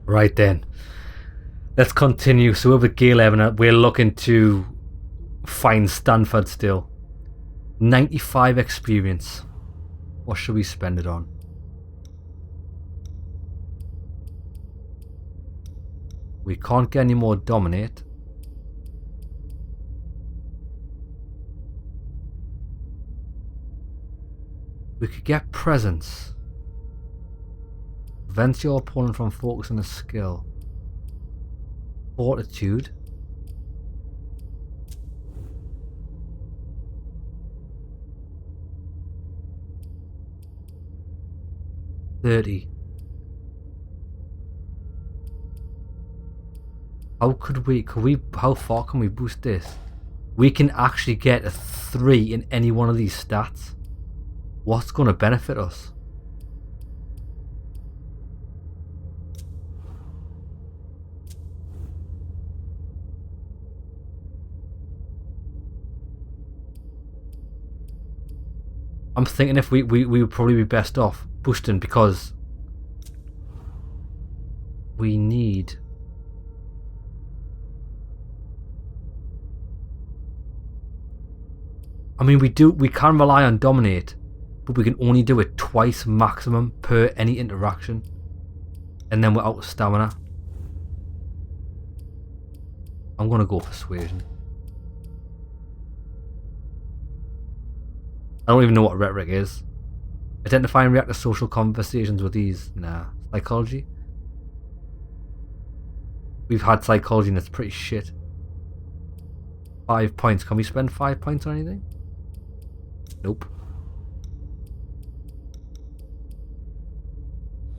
Right then. Let's continue. So we're with Galeb and we're looking to find Stanford still. 95 experience. What should we spend it on? We can't get any more dominate. We could get presence. Prevents your opponent from focusing a skill. Fortitude. $30. How far can we boost this? We can actually get a 3 in any one of these stats. What's going to benefit us? I'm thinking if we would probably be best off boosting because we need we can rely on dominate, but we can only do it twice maximum per any interaction. And then we're out of stamina. I'm gonna go persuasion. I don't even know what rhetoric is. Identify and react to social conversations with ease. Nah. Psychology? We've had psychology and it's pretty shit. 5 points. Can we spend 5 points on anything? Nope.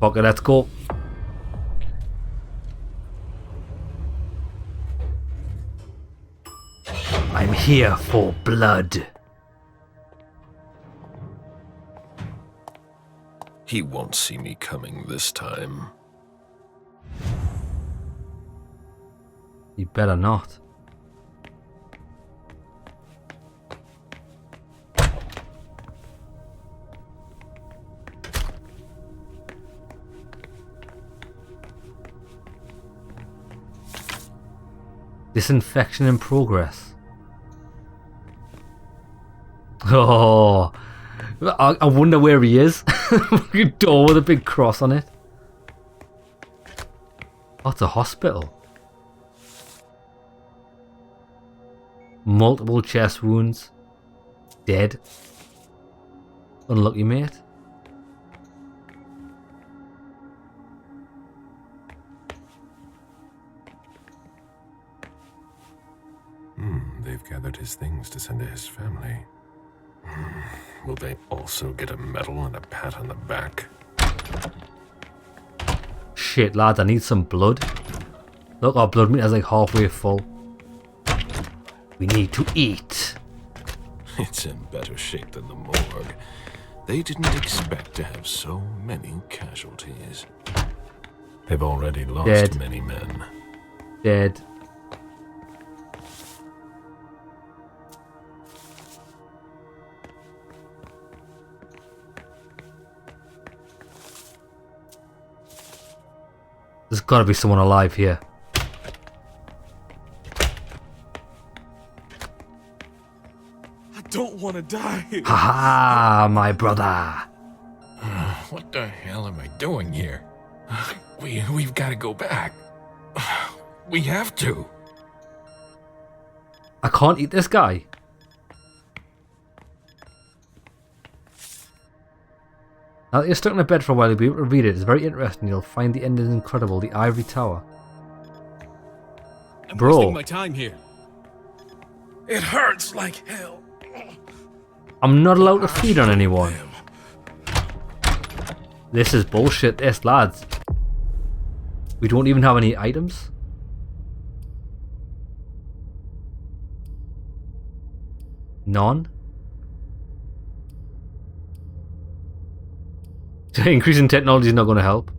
Okay, let's go. I'm here for blood. He won't see me coming this time. You better not. Disinfection in progress. Oh, I wonder where he is. A door with a big cross on it. Oh, it's a hospital. Multiple chest wounds. Dead. Unlucky, mate. They've gathered his things to send to his family. Will they also get a medal and a pat on the back? Shit, lads, I need some blood. Look, our blood meter's like halfway full. We need to eat. It's in better shape than the morgue. They didn't expect to have so many casualties. They've already lost many men. Dead. There's gotta be someone alive here. I don't want to die. Haha, my brother. What the hell am I doing here? We've got to go back. We have to. I can't eat this guy. Now that you're stuck in a bed for a while, you'll be able to read it. It's very interesting. You'll find the ending incredible. The Ivory Tower. I'm Bro. wasting my time here. It hurts like hell. I'm not allowed to feed on anyone. This is bullshit, this, lads. We don't even have any items. None. Increasing technology is not going to help.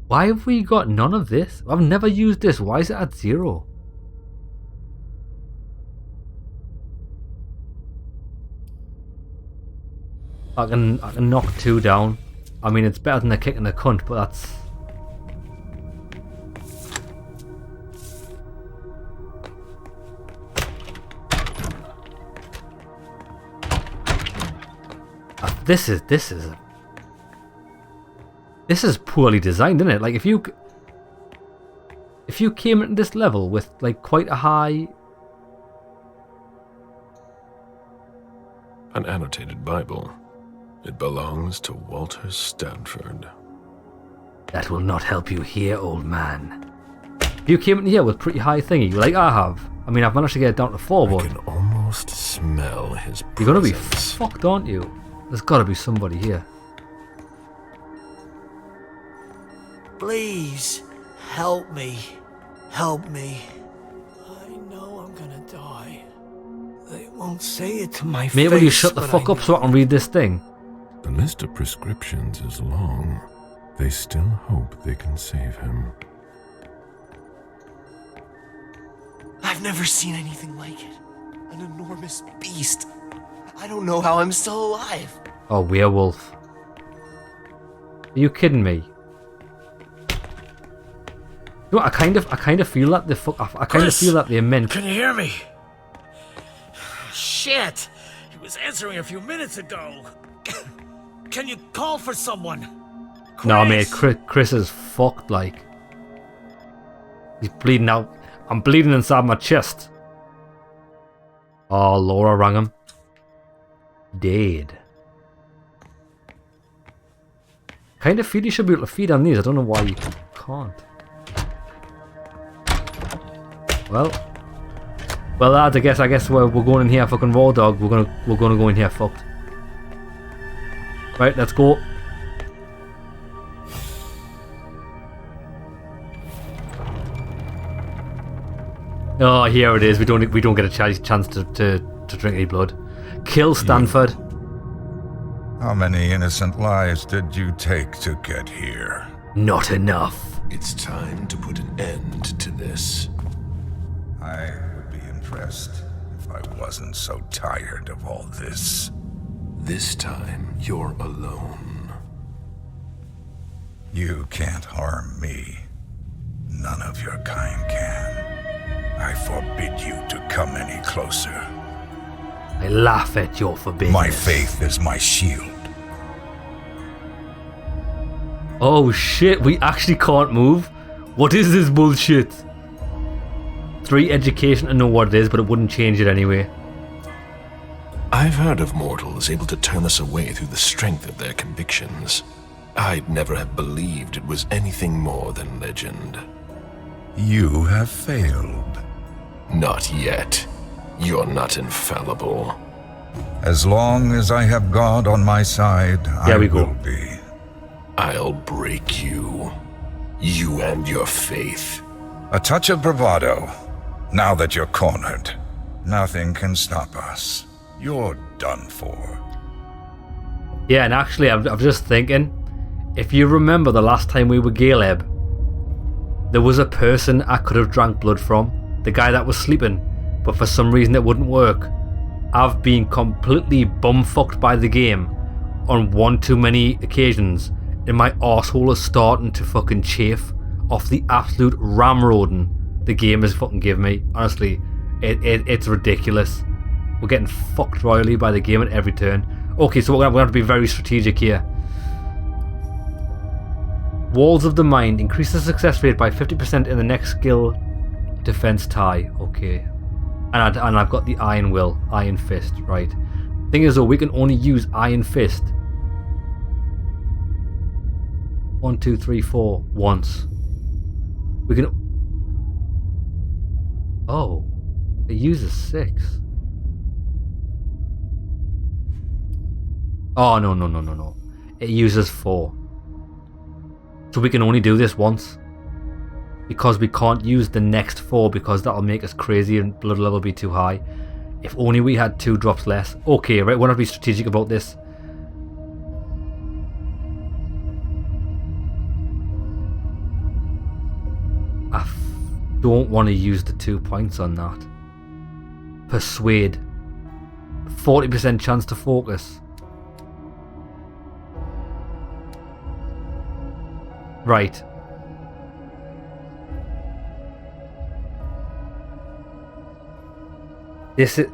Why have we got none of this? I've never used this. Why is it at 0? I can knock 2 down. I mean, it's better than a kick in the cunt, but that's... This is poorly designed, isn't it? Like, if you came into this level with like quite a high... An annotated Bible. It belongs to Walter Stanford. That will not help you here, old man. If you came in here with pretty high thingy, like I have. I mean, I've managed to get it down to 4, but... I can almost smell his presence. You're gonna be fucked, aren't you? There's gotta be somebody here. Please, help me. Help me. I know I'm gonna die. They won't say it to my face. Mate, will you shut the fuck up so I can read this thing? The list of prescriptions is long. They still hope they can save him. I've never seen anything like it. An enormous beast. I don't know how I'm still alive. Oh, werewolf. Are you kidding me? You know, I kind of feel that they're meant. Can you hear me? Shit! He was answering a few minutes ago. Can you call for someone? Chris? No, mate, Chris is fucked. Like, he's bleeding out. I'm bleeding inside my chest. Oh, Laura rang him. Dead. Kind of feel you should be able to feed on these. I don't know why you can't. Well, lads, I guess we're going in here fucking raw dog. We're gonna go in here fucked. Right, let's go. Oh, here it is. We don't get a chance to drink any blood. Kill Stanford. How many innocent lives did you take to get here? Not enough. It's time to put an end to this. I would be impressed if I wasn't so tired of all this. This time, you're alone. You can't harm me. None of your kind can. I forbid you to come any closer. I laugh at your forbiddance. My faith is my shield. Oh shit, we actually can't move? What is this bullshit? 3 education to know what it is, but it wouldn't change it anyway. I've heard of mortals able to turn us away through the strength of their convictions. I'd never have believed it was anything more than legend. You have failed. Not yet. You're not infallible. As long as I have God on my side, I will be. I'll break you. You and your faith. A touch of bravado. Now that you're cornered, nothing can stop us. You're done for. Yeah, and actually, I'm just thinking, if you remember the last time we were Galeb, there was a person I could have drank blood from, the guy that was sleeping, but for some reason it wouldn't work. I've been completely bumfucked by the game on one too many occasions, and my arsehole is starting to fucking chafe off the absolute ramroding the game has fucking given me. Honestly, it's ridiculous. We're getting fucked royally by the game at every turn. Okay, so we're going to have to be very strategic here. Walls of the Mind. Increase the success rate by 50% in the next skill defense tie. Okay. And I've got the Iron Will. Iron Fist. Right. Thing is though, we can only use Iron Fist 1, 2, 3, 4 once. We can... Oh. It uses 6. Oh, no. It uses 4. So we can only do this once. Because we can't use the next 4 because that'll make us crazy and blood level will be too high. If only we had 2 drops less. Okay, right, we're going to be strategic about this. I don't want to use the 2 points on that. Persuade. 40% chance to focus. Right. This is,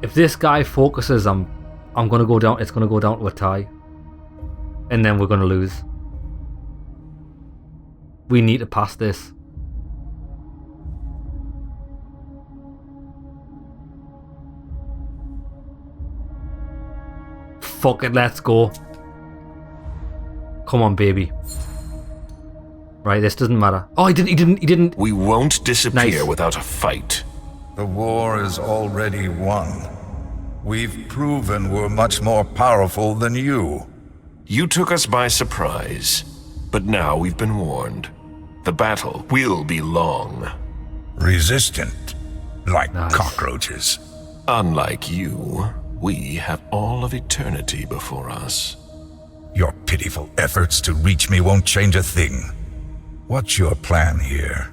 if this guy focuses, I'm gonna go down. It's gonna go down to a tie, and then we're gonna lose. We need to pass this. Fuck it, let's go. Come on, baby. Right, this doesn't matter. Oh, he didn't. We won't disappear Nice. without a fight. The war is already won. We've proven we're much more powerful than you. You took us by surprise, but now we've been warned. The battle will be long. Resistant, like Nice. cockroaches. Unlike you, we have all of eternity before us. Your pitiful efforts to reach me won't change a thing. What's your plan here?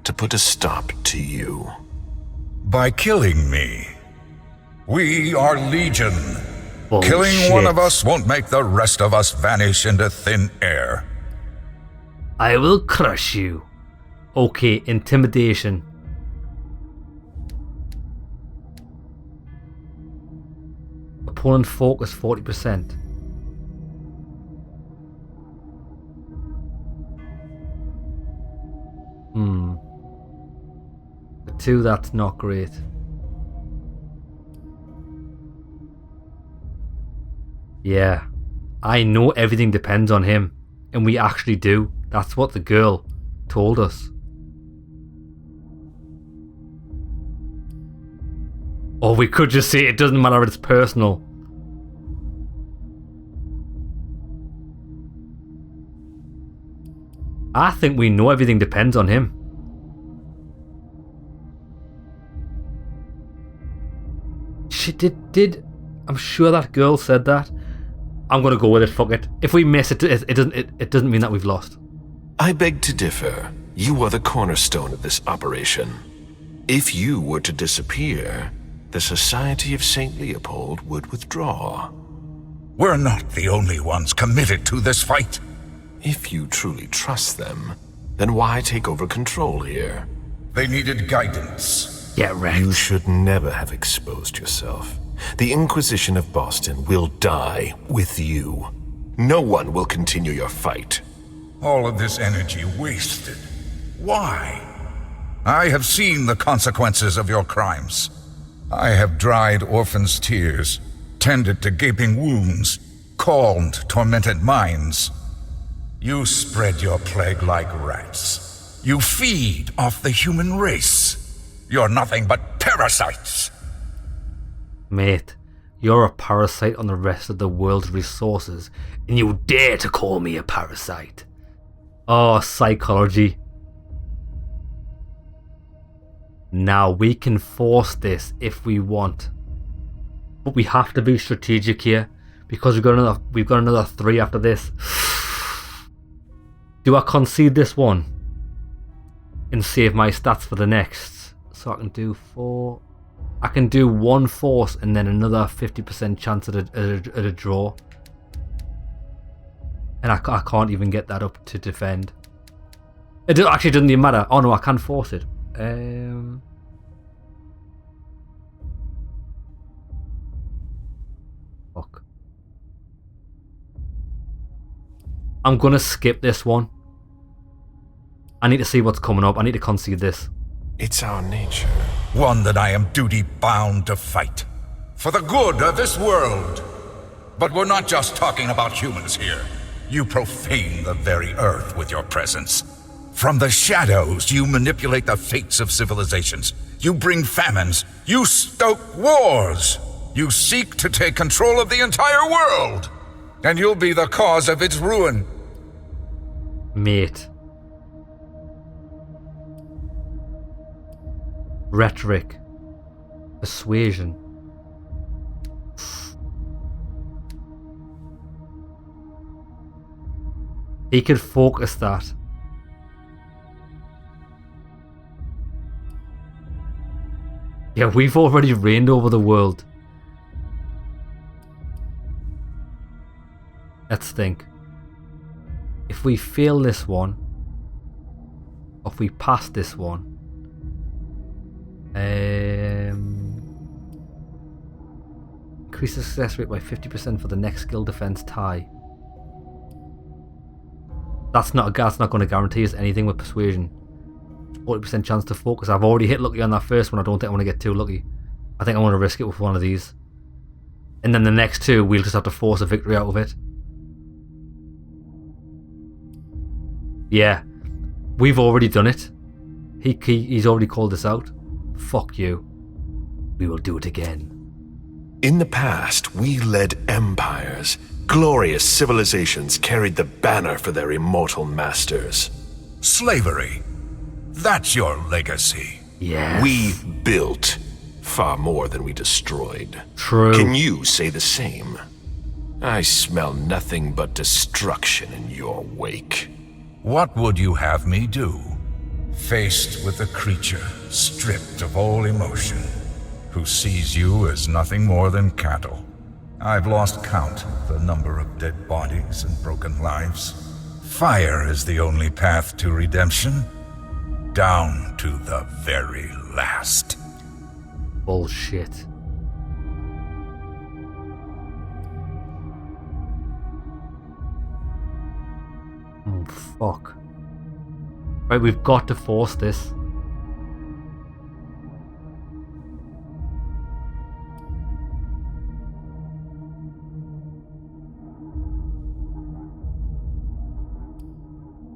To put a stop to you. By killing me. We are Legion. Bullshit. Killing one of us won't make the rest of us vanish into thin air. I will crush you. Okay, intimidation. Opponent focus 40%. The 2, that's not great. Yeah. I know everything depends on him. And we actually do. That's what the girl told us. Or we could just say it doesn't matter if it's personal. I think we know everything depends on him. She did. I'm sure that girl said that. I'm gonna go with it. Fuck it. If we miss it, it doesn't mean that we've lost. I beg to differ. You are the cornerstone of this operation. If you were to disappear, the Society of St. Leopold would withdraw. We're not the only ones committed to this fight. If you truly trust them, then why take over control here? They needed guidance. Get wrecked. You should never have exposed yourself. The Inquisition of Boston will die with you. No one will continue your fight. All of this energy wasted. Why? I have seen the consequences of your crimes. I have dried orphans' tears, tended to gaping wounds, calmed tormented minds. You spread your plague like rats. You feed off the human race. You're nothing but parasites. Mate, you're a parasite on the rest of the world's resources, and you dare to call me a parasite. Oh, psychology. Now, we can force this if we want. But we have to be strategic here, because we've got another 3 after this. Do I concede this one and save my stats for the next? So I can do 4. I can do 1 force and then another 50% chance at a draw. And I can't even get that up to defend. It actually doesn't even matter. Oh no, I can force it. Fuck. I'm gonna skip this one. I need to see what's coming up. I need to concede this. It's our nature. One that I am duty-bound to fight. For the good of this world. But we're not just talking about humans here. You profane the very earth with your presence. From the shadows, you manipulate the fates of civilizations. You bring famines. You stoke wars. You seek to take control of the entire world. And you'll be the cause of its ruin. Mate. Rhetoric. Persuasion. He could focus that. Yeah, we've already reigned over the world. Let's think. If we fail this one, or if we pass this one, increase the success rate by 50% for the next skill defense tie. That's not going to guarantee us anything with persuasion. 40% chance to focus. I've already hit lucky on that first one. I don't think I want to get too lucky. I think I want to risk it with one of these. And then the next two, we'll just have to force a victory out of it. Yeah. We've already done it. He's already called us out. Fuck you. We will do it again. In the past, we led empires. Glorious civilizations carried the banner for their immortal masters. Slavery. That's your legacy. Yes. We built far more than we destroyed. True. Can you say the same? I smell nothing but destruction in your wake. What would you have me do? Faced with a creature stripped of all emotion, who sees you as nothing more than cattle. I've lost count of the number of dead bodies and broken lives. Fire is the only path to redemption. Down to the very last. Bullshit. Oh, fuck. Right, we've got to force this.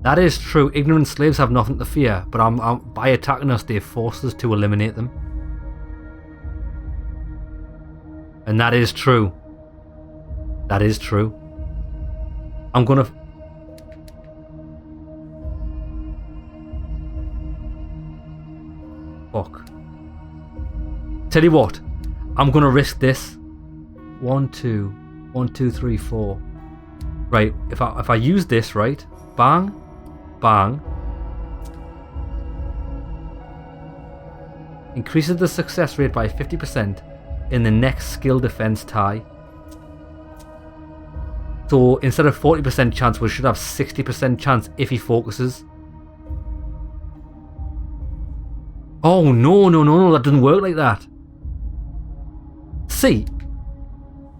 That is true. Ignorant slaves have nothing to fear, but by attacking us, they force us to eliminate them. And that is true. That is true. I'm gonna... Fuck. Tell you what. I'm gonna risk this. 1, 2, 1, 2, 3, 4. Right, if I use this, right? Bang. Bang. Increases the success rate by 50% in the next skill defense tie. So instead of 40% chance, we should have 60% chance if he focuses. Oh no, that doesn't work like that. See,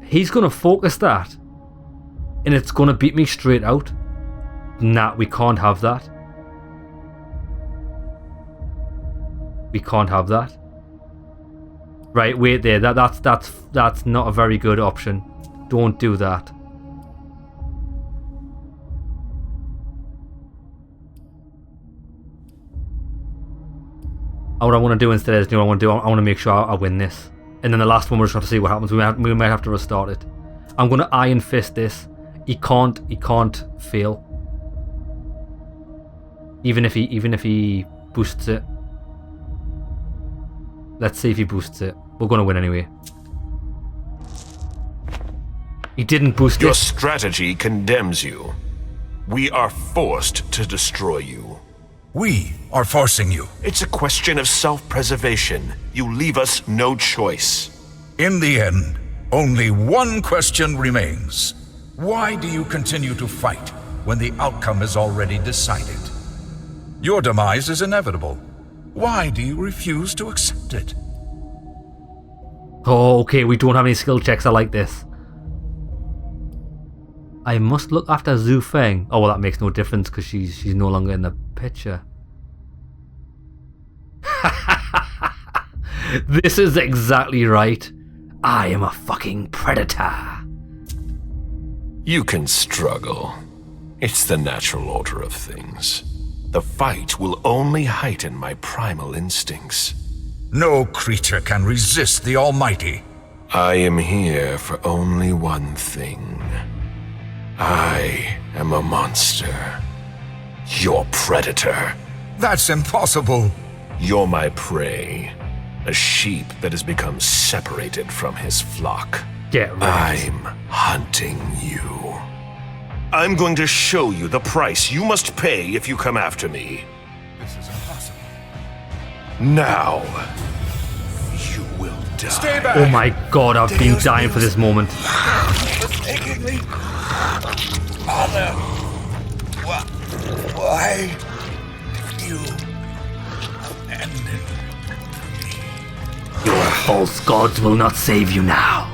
he's gonna focus that and it's gonna beat me straight out. Nah, we can't have that. We can't have that. Right, wait there. That's not a very good option. Don't do that. What I want to do instead is, I want to make sure I win this, and then the last one we're just going to see what happens. We might have to restart it. I'm going to iron fist this. He can't fail. Even if he boosts it. Let's see if he boosts it. We're going to win anyway. He didn't boost it. Your strategy condemns you. We are forced to destroy you. We are forcing you. It's a question of self-preservation. You leave us no choice. In the end, only one question remains. Why do you continue to fight when the outcome is already decided? Your demise is inevitable. Why do you refuse to accept it? Oh, okay, we don't have any skill checks. I like this. I must look after Zhu Feng. Oh, well, that makes no difference because she's no longer in the picture. This is exactly right. I am a fucking predator. You can struggle. It's the natural order of things. The fight will only heighten my primal instincts. No creature can resist the Almighty. I am here for only one thing. I am a monster. Your predator. That's impossible. You're my prey. A sheep that has become separated from his flock. Get right. I'm hunting you. I'm going to show you the price you must pay if you come after me. This is impossible. Now, you will die. Stay back. Oh my god, I've been dying for this moment. Mistakenly. Father. Why you abandon me? Your false gods will not save you now.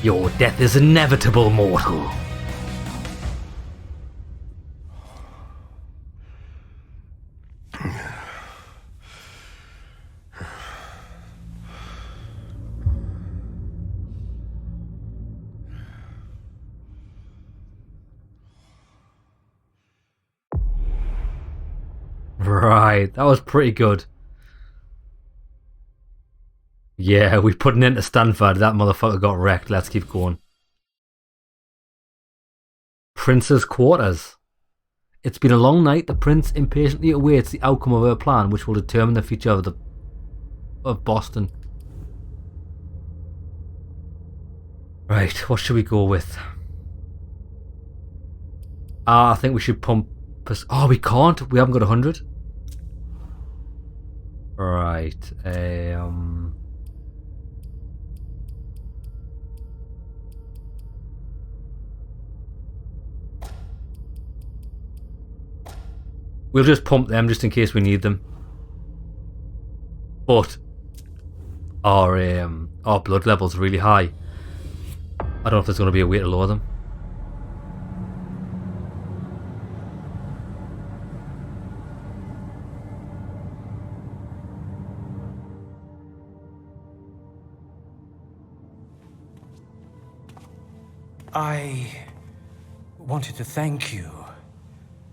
Your death is inevitable, mortal. Right, that was pretty good. Yeah, we put an end to Stanford. That motherfucker got wrecked. Let's keep going. Prince's quarters. It's been a long night. The prince impatiently awaits the outcome of her plan, which will determine the future of Boston. Right, what should we go with? I think we should pump... Oh, we can't. We haven't got 100. Right, we'll just pump them just in case we need them. But our blood level's really high. I don't know if there's going to be a way to lower them. I wanted to thank you.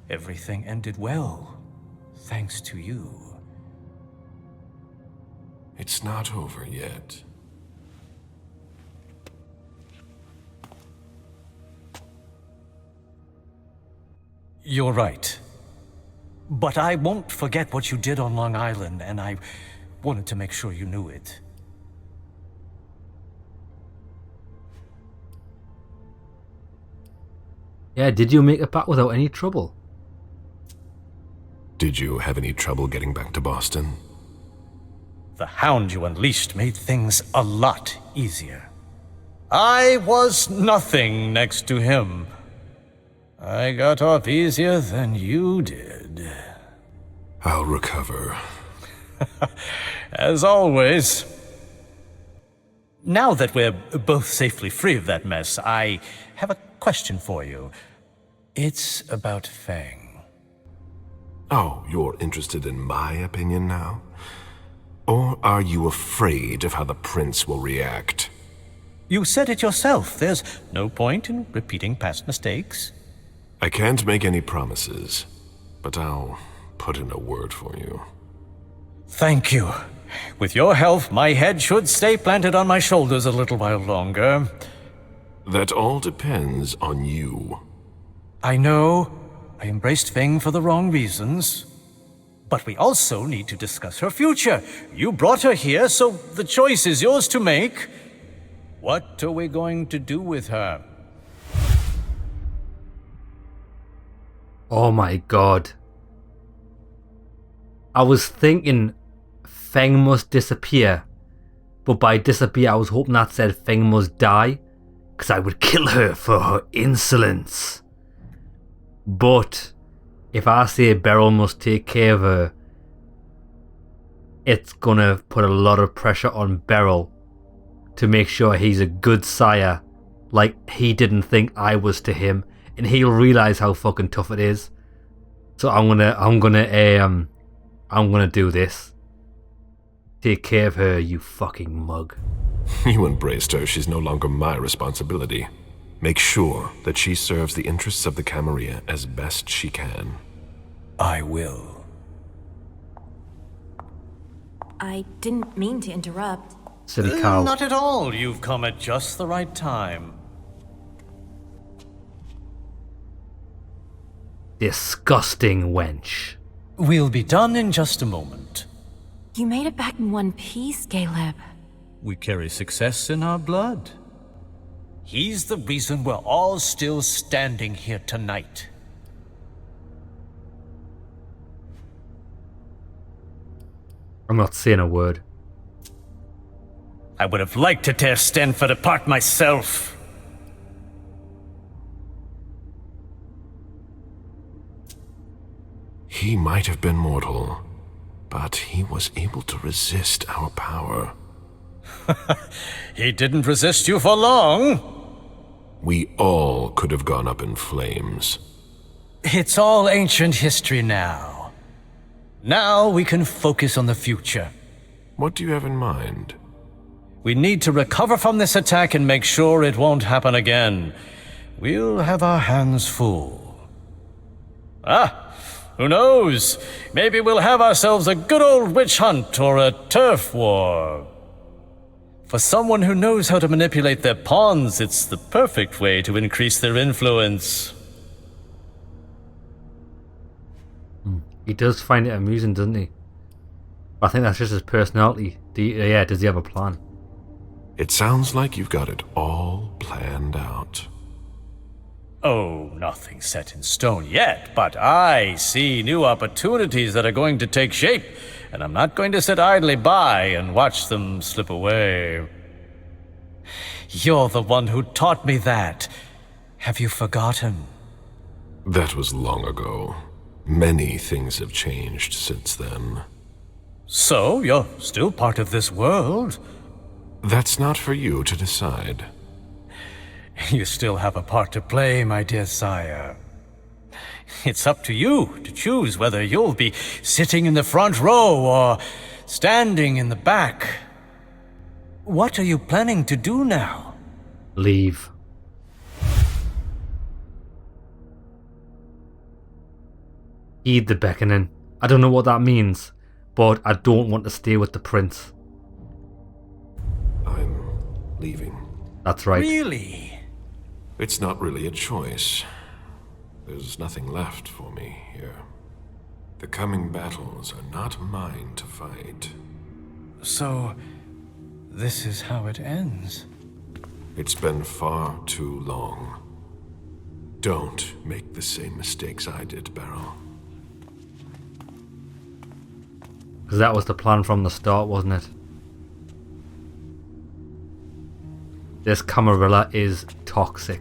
Everything ended well, thanks to you. It's not over yet. You're right. But I won't forget what you did on Long Island, and I wanted to make sure you knew it. Yeah, did you make it back without any trouble? Did you have any trouble getting back to Boston? The hound you unleashed made things a lot easier. I was nothing next to him. I got off easier than you did. I'll recover. As always. Now that we're both safely free of that mess, I have a question for you. It's about Fang. Oh, you're interested in my opinion now? Or are you afraid of how the prince will react? You said it yourself. There's no point in repeating past mistakes. I can't make any promises, but I'll put in a word for you. Thank you. With your help, my head should stay planted on my shoulders a little while longer. That all depends on you. I know I embraced Feng for the wrong reasons. But we also need to discuss her future. You brought her here, so the choice is yours to make. What are we going to do with her? Oh my god. I was thinking Feng must disappear. But by disappear, I was hoping that said Feng must die. Because I would kill her for her insolence. But if I say Beryl must take care of her, it's gonna put a lot of pressure on Beryl to make sure he's a good sire, like he didn't think I was to him, and he'll realize how fucking tough it is. So I'm gonna do this. Take care of her, you fucking mug. You embraced her. She's no longer my responsibility. Make sure that she serves the interests of the Camarilla as best she can. I will. I didn't mean to interrupt. Silly cow. Not at all. You've come at just the right time. Disgusting wench. We'll be done in just a moment. You made it back in one piece, Galeb. We carry success in our blood. He's the reason we're all still standing here tonight. I'm not saying a word. I would have liked to tear Stanford apart myself. He might have been mortal, but he was able to resist our power. He didn't resist you for long. We all could have gone up in flames. It's all ancient history now. Now we can focus on the future. What do you have in mind? We need to recover from this attack and make sure it won't happen again. We'll have our hands full. Who knows? Maybe we'll have ourselves a good old witch hunt or a turf war. For someone who knows how to manipulate their pawns, it's the perfect way to increase their influence. He does find it amusing, doesn't he? I think that's just his personality. Does he have a plan? It sounds like you've got it all planned out. Oh, nothing set in stone yet, but I see new opportunities that are going to take shape, and I'm not going to sit idly by and watch them slip away. You're the one who taught me that. Have you forgotten? That was long ago. Many things have changed since then. So, you're still part of this world? That's not for you to decide. You still have a part to play, my dear sire. It's up to you to choose whether you'll be sitting in the front row or standing in the back. What are you planning to do now? Leave. Heed the beckoning. I don't know what that means, but I don't want to stay with the prince. I'm leaving. That's right. Really? It's not really a choice. There's nothing left for me here. The coming battles are not mine to fight. So, this is how it ends? It's been far too long. Don't make the same mistakes I did, Beryl. Because that was the plan from the start, wasn't it? This Camarilla is toxic.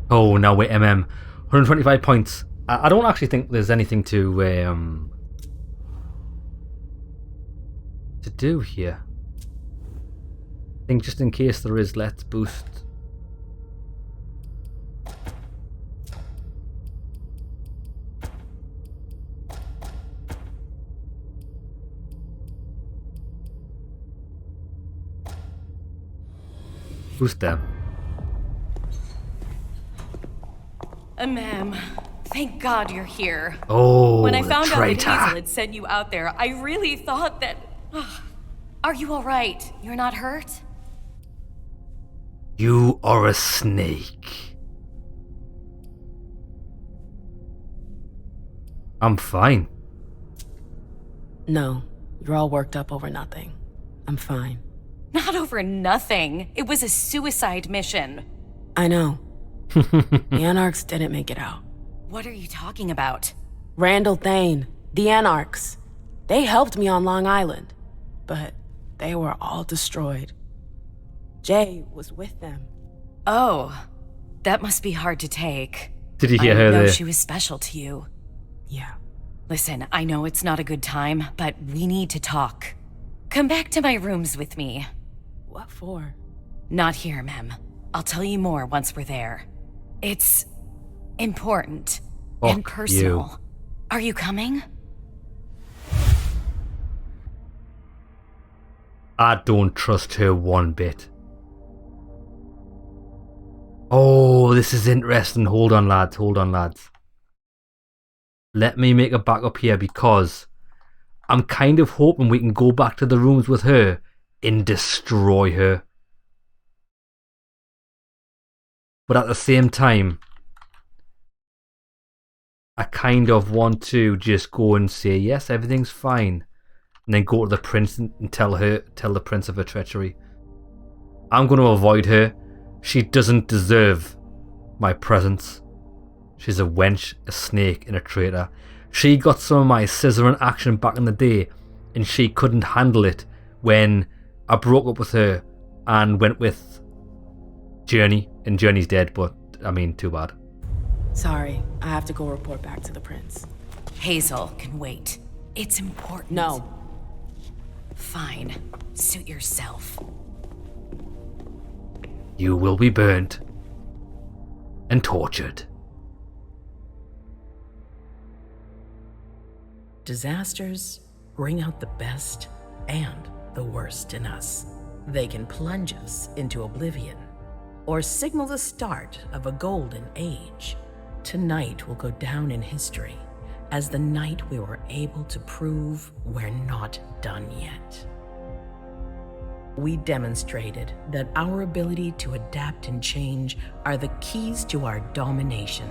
Oh, now we're MM. 125 points. I don't actually think there's anything to do here. I think just in case there is, let's boost. Boost them. Ma'am, thank God you're here. Oh, when I found out that traitor. Hazel had sent you out there, I really thought that... Are you alright? You're not hurt? You are a snake. I'm fine. No, you're all worked up over nothing. I'm fine. Not over nothing. It was a suicide mission. I know. The Anarchs didn't make it out. What are you talking about? Randall Thane, the Anarchs. They helped me on Long Island, but they were all destroyed. Jay was with them. Oh, that must be hard to take. Did you hear her I know there? she was special to you. Yeah. Listen, I know it's not a good time, but we need to talk. Come back to my rooms with me. What for? Not here, Mem. I'll tell you more once we're there. It's important and Fuck personal. you. Are you coming? I don't trust her one bit. Oh, this is interesting. Hold on, lads. Hold on, lads. Let me make a backup here because I'm kind of hoping we can go back to the rooms with her and destroy her. But at the same time, I kind of want to just go and say, yes, everything's fine. And then go to the prince and tell the prince of her treachery. I'm going to avoid her. She doesn't deserve my presence. She's a wench, a snake, and a traitor. She got some of my scissoring action back in the day, and she couldn't handle it when I broke up with her and went with Journey, and Journey's dead, but I mean, too bad. Sorry, I have to go report back to the prince. Hazel can wait. It's important. No. Fine. Suit yourself. You will be burnt and tortured. Disasters bring out the best and the worst in us. They can plunge us into oblivion or signal the start of a golden age. Tonight will go down in history as the night we were able to prove we're not done yet. We demonstrated that our ability to adapt and change are the keys to our domination.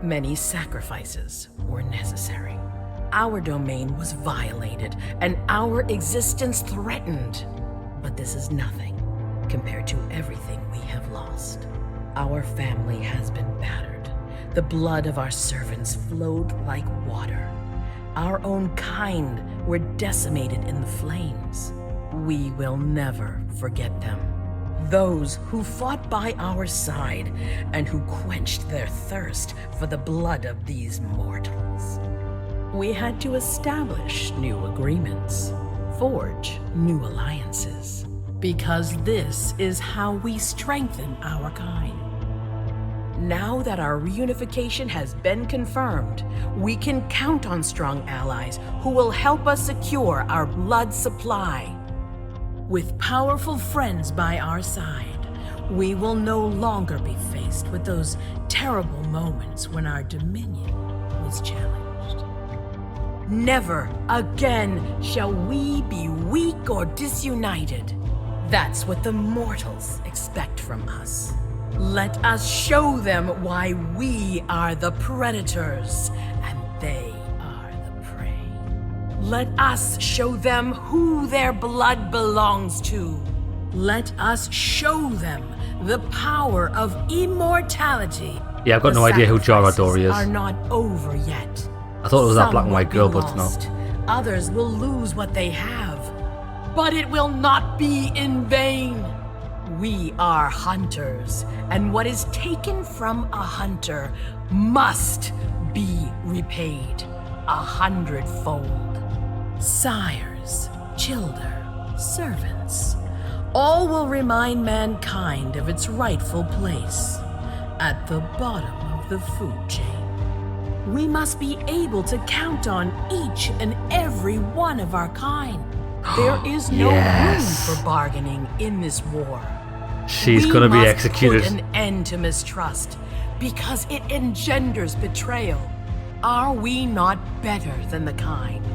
Many sacrifices were necessary. Our domain was violated and our existence threatened. But this is nothing compared to everything we have lost. Our family has been battered. The blood of our servants flowed like water. Our own kind were decimated in the flames. We will never forget them. Those who fought by our side and who quenched their thirst for the blood of these mortals. We had to establish new agreements, forge new alliances, because this is how we strengthen our kind. Now that our reunification has been confirmed, we can count on strong allies who will help us secure our blood supply. With powerful friends by our side, we will no longer be faced with those terrible moments when our dominion was challenged. Never again shall we be weak or disunited. That's what the mortals expect from us. Let us show them why we are the predators and they are the prey. Let us show them who their blood belongs to. Let us show them the power of immortality. Yeah, I've got no idea who Jara Dory is. Are not over yet. I thought it was that black and white girl, but it's not. Others will lose what they have, but it will not be in vain. We are hunters, and what is taken from a hunter must be repaid 100-fold. Sires, children, servants, all will remind mankind of its rightful place at the bottom of the food chain. We must be able to count on each and every one of our kind. There is no room for bargaining in this war. She's gonna be executed. We must put an end to mistrust because it engenders betrayal. Are we not better than the kind?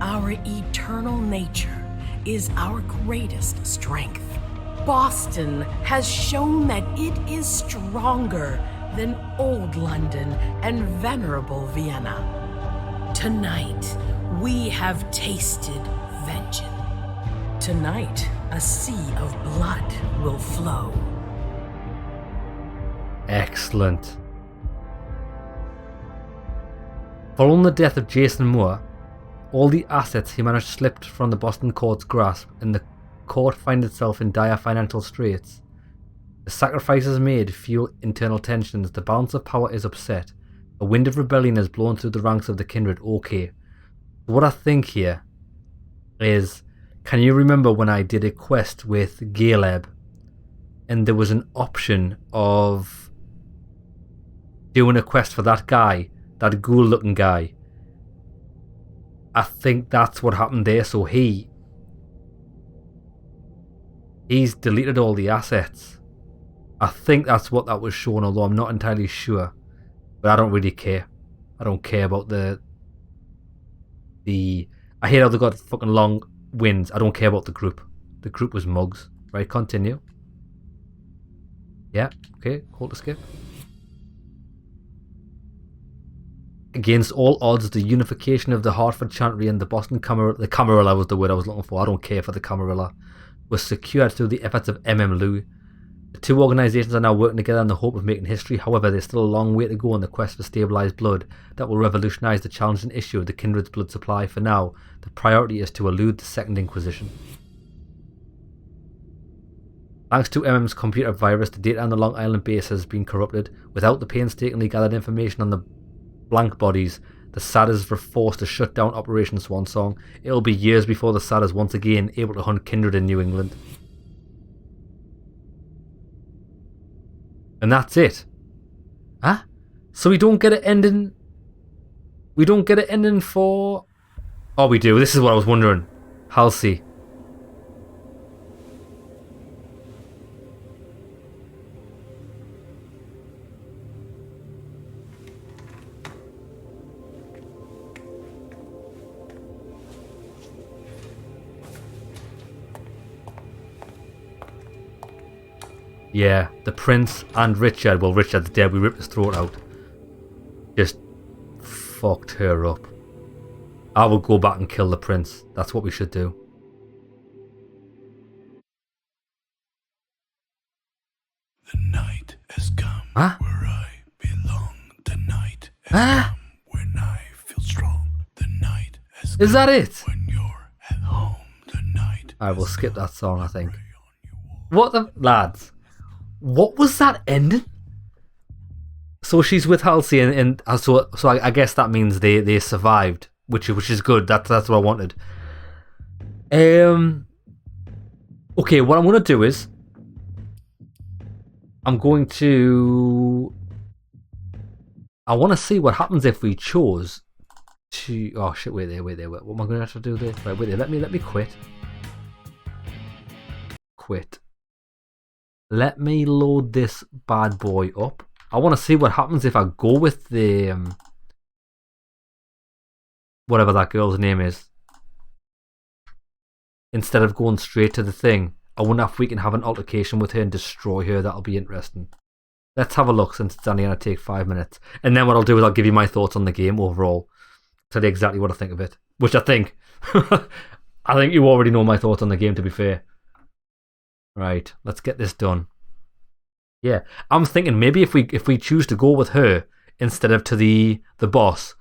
Our eternal nature is our greatest strength. Boston has shown that it is stronger than old London and venerable Vienna. Tonight, we have tasted vengeance. Tonight, a sea of blood will flow. Excellent. Following the death of Jason Moore, all the assets he managed slipped from the Boston court's grasp, and the court finds itself in dire financial straits. The sacrifices made fuel internal tensions, the balance of power is upset, a wind of rebellion has blown through the ranks of the kindred. Okay. What I think here is, can you remember when I did a quest with Galeb and there was an option of doing a quest for that guy, that ghoul looking guy? I think that's what happened there. So he's deleted all the assets. I think that's what that was shown, although I'm not entirely sure. But I don't really care. I don't care about the I hate how they got fucking long wins. I don't care about the group. The group was mugs. Right, continue. Yeah, okay, hold to skip. Against all odds, the unification of the Hartford Chantry and the Boston Camarilla was the word I was looking for. I don't care for the Camarilla. Was secured through the efforts of MM Lou. The two organisations are now working together in the hope of making history. However, there's still a long way to go on the quest for stabilised blood that will revolutionise the challenging issue of the Kindred's blood supply. For now, the priority is to elude the Second Inquisition. Thanks to MM's computer virus, the data on the Long Island base has been corrupted. Without the painstakingly gathered information on the blank bodies, the Satyrs were forced to shut down Operation Swansong. It'll be years before the Satyrs once again able to hunt Kindred in New England. And that's it. Huh? So we don't get an ending. We don't get an ending for... Oh, we do. This is what I was wondering. Halsey. Yeah, the Prince and Richard. Well, Richard's dead. We ripped his throat out. Just fucked her up. I will go back and kill the Prince. That's what we should do. The night has come huh? where I belong. The night has come when I feel strong. The night has come. Is that it? When you're at home. The night. I will skip that song, I think. What the... Lads. What was that ending? So she's with Halsey and so I guess that means they survived, which is good. That's what I wanted. Okay, what I'm gonna do is I want to see what happens if we chose to... Oh shit! Wait there. What am I gonna have to do there? Right, wait there. Let me quit. Let me load this bad boy up. I want to see what happens if I go with the... whatever that girl's name is. Instead of going straight to the thing. I wonder if we can have an altercation with her and destroy her. That'll be interesting. Let's have a look since it's only going to take 5 minutes. And then what I'll do is I'll give you my thoughts on the game overall. Tell you exactly what I think of it. Which I think... I think you already know my thoughts on the game, to be fair. Right, let's get this done. Yeah, I'm thinking maybe if we choose to go with her instead of to the boss,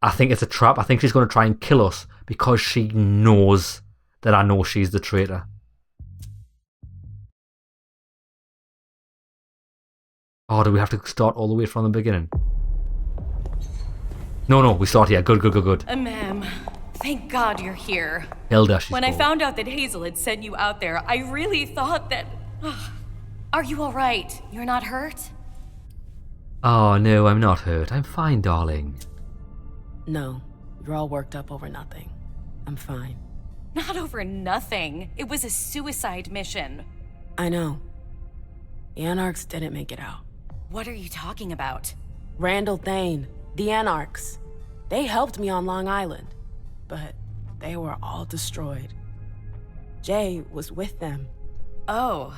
I think it's a trap. I think she's going to try and kill us because she knows that I know she's the traitor. Oh, do we have to start all the way from the beginning? No, we start here. Good. Ma'am, thank God you're here. Hilda, she's When called. I found out that Hazel had sent you out there, I really thought that... Are you all right? You're not hurt? Oh, no, I'm not hurt. I'm fine, darling. No, you're all worked up over nothing. I'm fine. Not over nothing. It was a suicide mission. I know. The Anarchs didn't make it out. What are you talking about? Randall Thane, the Anarchs. They helped me on Long Island, but they were all destroyed. Jay was with them. Oh,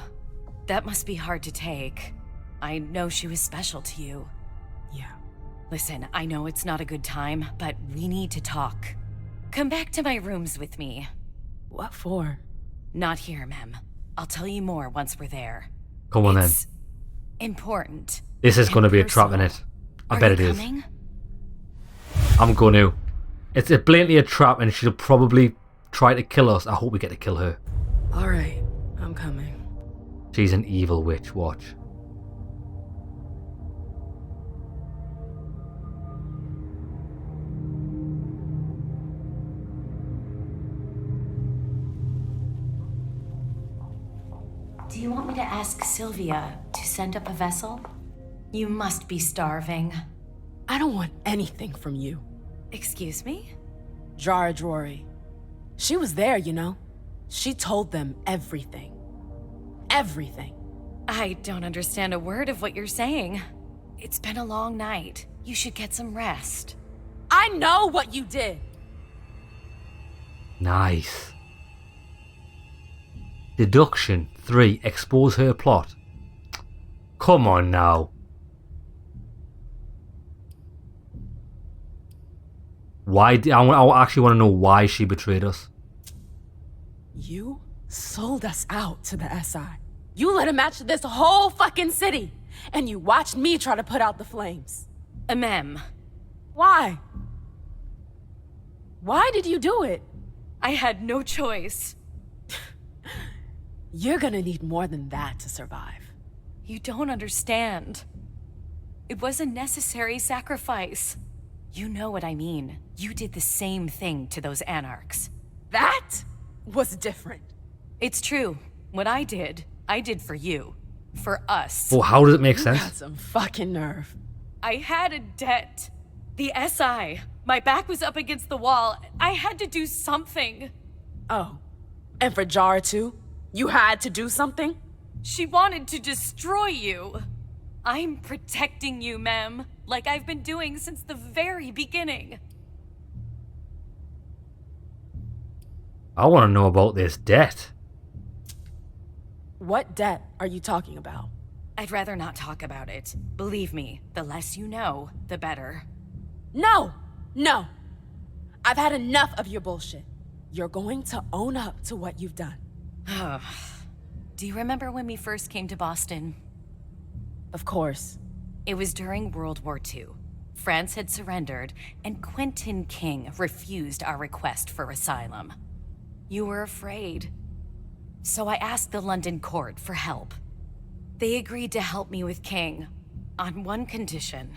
that must be hard to take. I know she was special to you. Yeah. Listen, I know it's not a good time, but we need to talk. Come back to my rooms with me. What for? Not here, ma'am. I'll tell you more once we're there. Come on it's then. Important. This is going to be a trap in it. I bet it is. I'm going to. It's blatantly a trap and she'll probably try to kill us. I hope we get to kill her. Alright, I'm coming. She's an evil witch, watch. Do you want me to ask Sylvia to send up a vessel? You must be starving. I don't want anything from you. Excuse me? Jara Drory. She was there, you know. She told them everything. Everything. I don't understand a word of what you're saying. It's been a long night. You should get some rest. I know what you did! Nice. Deduction 3. Expose her plot. Come on now. Why? I actually want to know why she betrayed us. You sold us out to the SI. You lit a match to this whole fucking city, and you watched me try to put out the flames. Mem. Why? Why did you do it? I had no choice. You're gonna need more than that to survive. You don't understand. It was a necessary sacrifice. You know what I mean. You did the same thing to those anarchs. That was different. It's true. What I did for you. For us. Well, how does it make You sense? got some fucking nerve. I had a debt. The SI. My back was up against the wall. I had to do something. Oh. And for Jara too? You had to do something? She wanted to destroy you. I'm protecting you, Mem. Like I've been doing since the very beginning. I want to know about this debt. What debt are you talking about? I'd rather not talk about it. Believe me, the less you know, the better. No! No! I've had enough of your bullshit. You're going to own up to what you've done. Do you remember when we first came to Boston? Of course. It was during World War II. France had surrendered, and Quentin King refused our request for asylum. You were afraid. So I asked the London court for help. They agreed to help me with King, on one condition.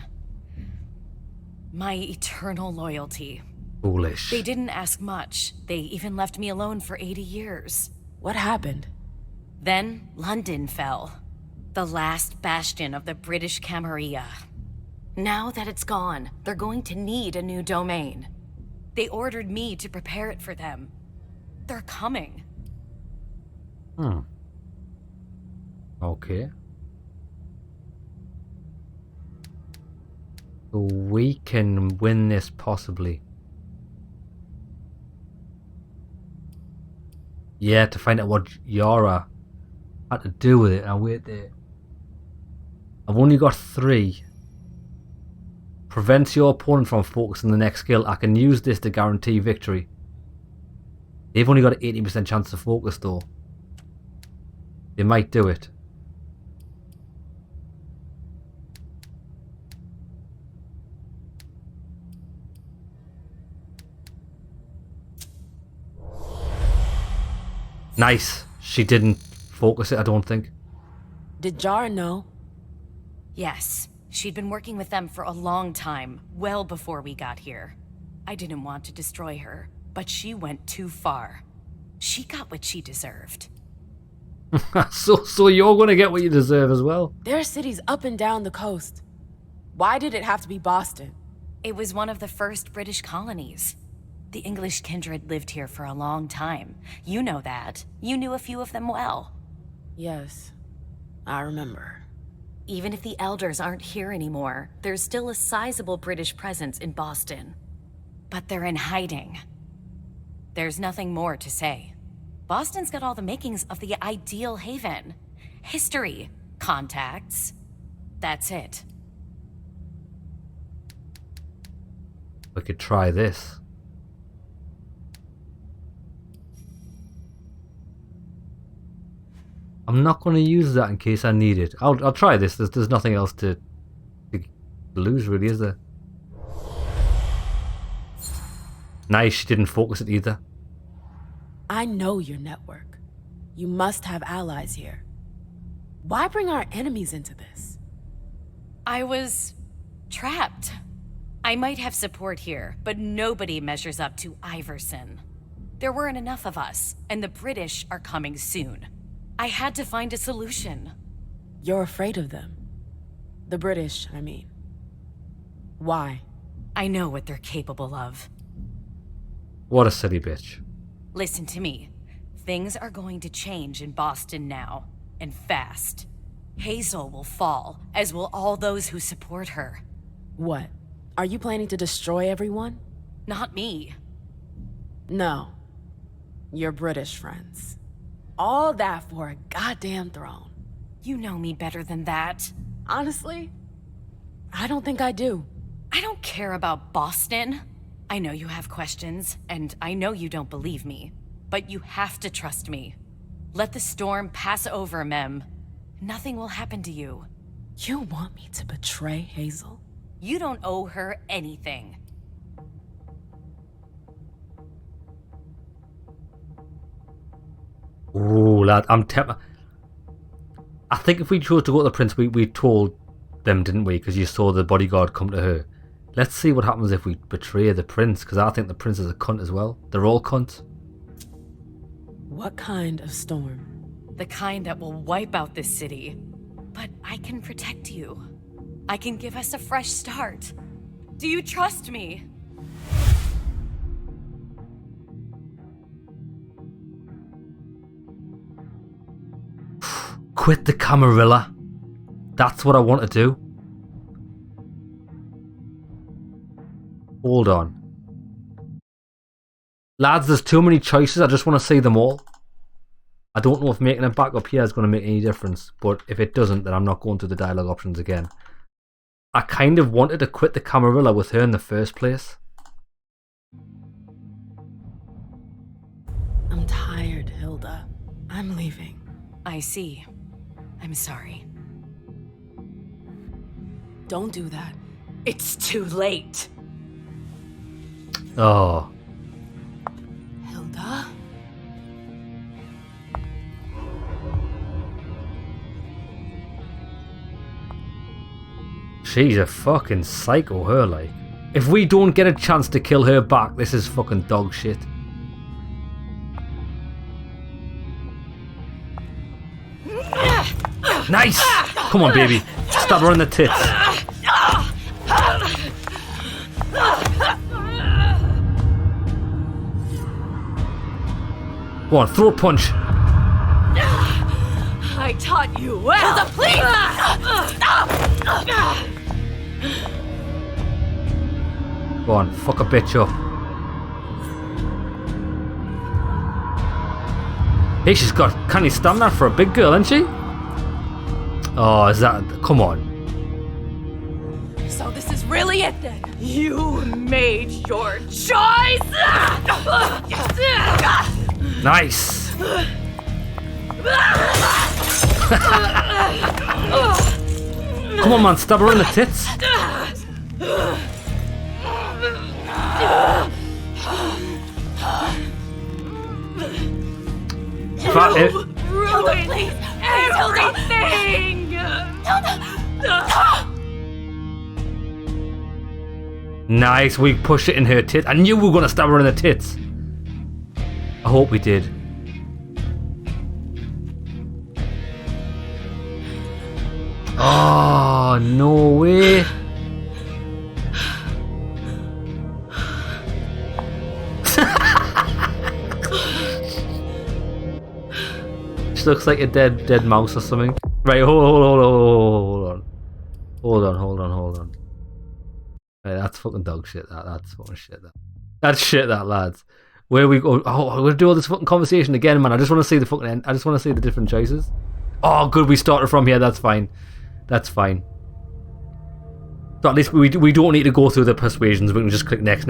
My eternal loyalty. Foolish. They didn't ask much. They even left me alone for 80 years. What happened? Then, London fell. The last bastion of the British Camarilla. Now that it's gone, they're going to need a new domain. They ordered me to prepare it for them. They're coming. Okay. So we can win this possibly. Yeah, to find out what Yara had to do with it. Now wait there. I've only got 3. Prevents your opponent from focusing the next skill. I can use this to guarantee victory. They've only got an 80% chance to focus though. They might do it. Nice. She didn't focus it, I don't think. Did Jara know? Yes. She'd been working with them for a long time, well before we got here. I didn't want to destroy her, but she went too far. She got what she deserved. So you're gonna get what you deserve as well. There are cities up and down the coast. Why did it have to be Boston? It was one of the first British colonies. The English kindred lived here for a long time. You know that. You knew a few of them well. Yes, I remember. Even if the elders aren't here anymore, there's still a sizable British presence in Boston. But they're in hiding. There's nothing more to say. Boston's got all the makings of the ideal haven. History, contacts. That's it. We could try this. I'm not going to use that in case I need it. I'll try this. There's nothing else to lose, really, is there? Nice, she didn't focus it either. I know your network. You must have allies here. Why bring our enemies into this? I was trapped. I might have support here, but nobody measures up to Iverson. There weren't enough of us, and the British are coming soon. I had to find a solution. You're afraid of them. The British, I mean. Why? I know what they're capable of. What a silly bitch. Listen to me. Things are going to change in Boston now, and fast. Hazel will fall, as will all those who support her. What? Are you planning to destroy everyone? Not me. No. Your British friends. All that for a goddamn throne. You know me better than that. Honestly, I don't think I do. I don't care about Boston. I know you have questions, and I know you don't believe me. But you have to trust me. Let the storm pass over, Mem. Nothing will happen to you. You want me to betray Hazel? You don't owe her anything. Ooh, lad, I'm tempted. I think if we chose to go to the prince, we told them, didn't we? Because you saw the bodyguard come to her. Let's see what happens if we betray the prince, because I think the prince is a cunt as well. They're all cunts. What kind of storm? The kind that will wipe out this city. But I can protect you. I can give us a fresh start. Do you trust me? Quit the Camarilla. That's what I want to do. Hold on. Lads, there's too many choices. I just want to see them all. I don't know if making it back up here is going to make any difference, but if it doesn't, then I'm not going through the dialogue options again. I kind of wanted to quit the Camarilla with her in the first place. I'm tired, Hilda. I'm leaving. I see. I'm sorry. Don't do that. It's too late. Oh. Hilda? She's a fucking psycho, her, like. If we don't get a chance to kill her back, this is fucking dog shit. Nice! Come on, baby. Stab her in the tits. Go on, throw a punch. I taught you well. Please! Go on, fuck a bitch up. Hey, she's got canny stamina for a big girl, isn't she? Oh, is that... Come on. So this is really it then? You made your choice! Nice! Come on, man, stab her in the tits. Ruined everything! Nice, we pushed it in her tits. I knew we were going to stab her in the tits. I hope we did. Oh, no way. She looks like a dead mouse or something. Right, hold on. Right, that's fucking dog shit. That's fucking shit. That's shit. That, lads. Where we go? Oh, we're gonna do all this fucking conversation again, man. I just want to see the fucking end. I just want to see the different choices. Oh, good. We started from here. That's fine. That's fine. So at least we don't need to go through the persuasions. We can just click next.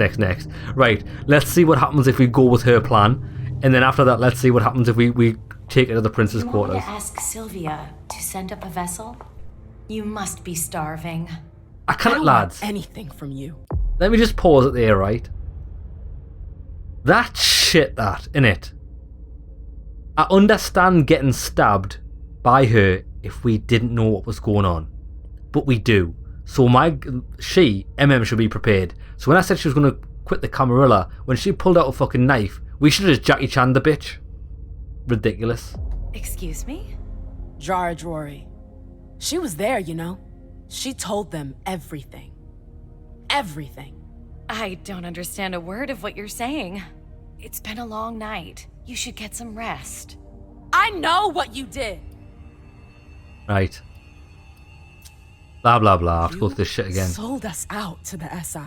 Right. Let's see what happens if we go with her plan, and then after that, let's see what happens if we take it to the prince's quarters. You want me to ask Sylvia to send up a vessel? You must be starving. I can't, lads. Want anything from you. Let me just pause it there, right? That shit, innit? I understand getting stabbed by her if we didn't know what was going on. But we do. So MM should be prepared. So when I said she was going to quit the Camarilla, when she pulled out a fucking knife, we should have just Jackie Chan the bitch. Ridiculous. Excuse me? Jarge Rory. She was there, you know. She told them everything. Everything. I don't understand a word of what you're saying. It's been a long night. You should get some rest. I know what you did. Right. Blah, blah, blah. I have to go through this shit again. Sold us out to the SI.